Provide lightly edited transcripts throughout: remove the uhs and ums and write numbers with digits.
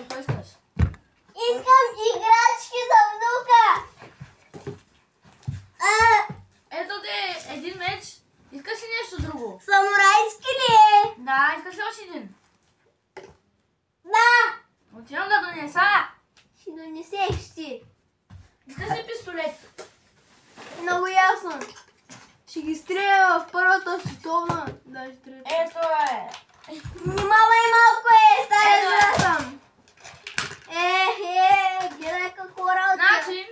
кой искаш? Искам играчки за внука. Ето ти един меч. Искаш ли нещо друго? Самурайски ли е? Да, искаш ли още един? Да. Отивам да донеса. Ще донесеш ти. Искаш ли пистолет? Много ясно. Ще ги стреля в Първата световна. Даже трета. Ето е. Внимавай малко стария жена съм. Гледай какво работа. Значи,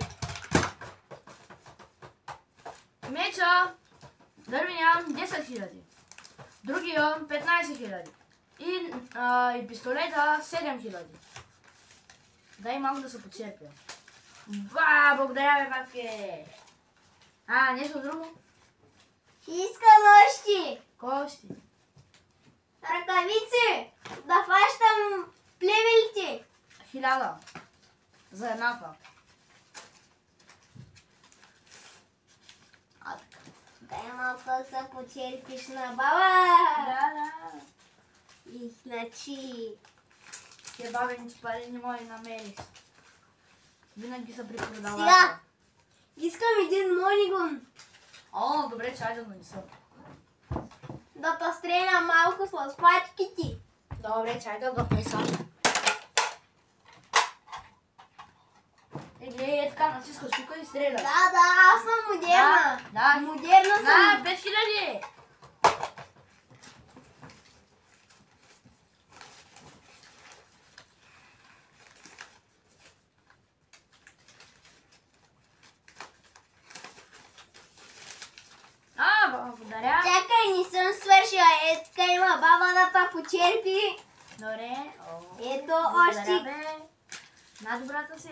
меча дървения 10 000, другия 15 000 и пистолета 7 000. Дай малко да се почерпя. Благодаря ви, бабке. Нещо друго? Искам още. Кой още? Ръкавици. Да фащам плевелите. 1000 за едната. Дай малко да се почерпиш на баба. Да. И значи... Те бабените пари не може да намериш. Винаги са при продавача. Сега. Искам един монигон. Добре, чай да донеса. Да те стреля малко с пачките. Добре, чай да донеса. Гледай, така натискаш тук и стреляш. Да, аз съм модерна. Да. Модерна съм. 5000! Благодаря. Чакай, не съм свършила. Така има баба да те почерпи. Добре. Ето Благодаря, още. бе. Най-добрата си,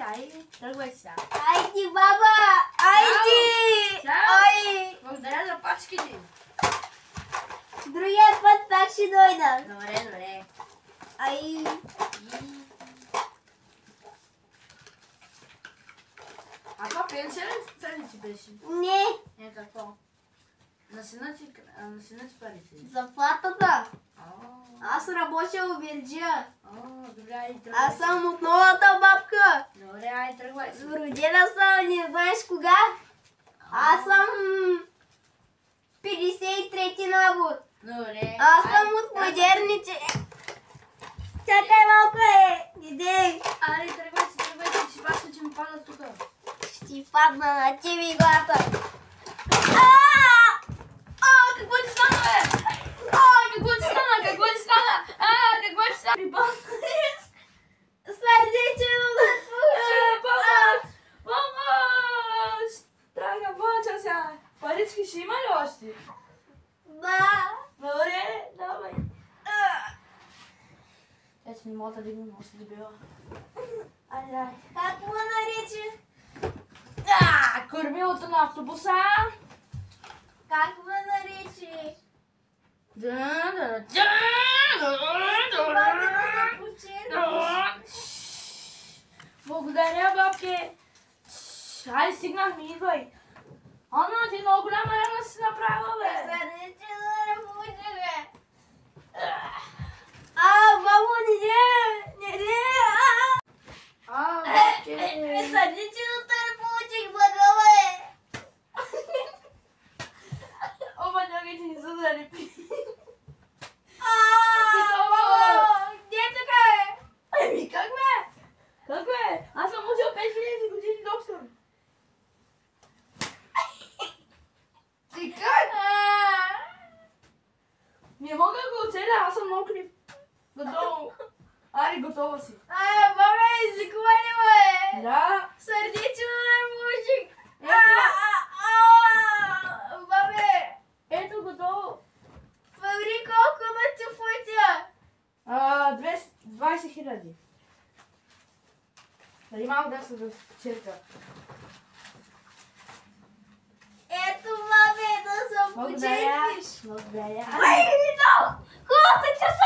тръгвай сега. Айди, баба! Айди! Чао! Ай! Благодаря за пачките. Другия път пак ще дойда. Добре. Ай! Това пенсия ли ти беше? Не, Какво? На сина ти парите. заплатата. Аз работя в Белджия. Добре, тръгвай. Аз съм от новата бабка. Добре, тръгвай. Родена съм, не знаеш кога. Аз съм 53-ти набор. Добре. Аз съм от модерните. Чакай малко Иди. Тръгвай, ще башка, че ми пада тук. Ще падна на тебе глата. Какво ти стана, бе? Какво ти стана? Какво ти стана? Сърдечено да Помощ! Трага, мълча сега. Парички ще има ли още? Да. Добре, давай. Ето не мога да дигна още дебела. Ай. Как му нарича? Кормилото на автобуса. Как му нарича? Благодаря, бабке. Айде, стигнахме, идвай. Ти много голяма рана си направила, бе. Сърдечено да получа, бе. Бабо, не. Бабке. Сърдеченото не получих, бъдове. Ноги ти не са залепи. Где така е? Как бе? Аз съм учил 5000 години доктор. Ти как? Не мога да го оцеля, аз съм много крив. Готово. Готова си. Бабе, изликували ме. Да. Сърдечено не получих. Бабе. Ето, готово. Фабри колко да ти путя? 20 000. Дали малко да се черка. Ето, бабе, да се почерпиш. Благодаря. Ай, no! Хубаво се чувствам!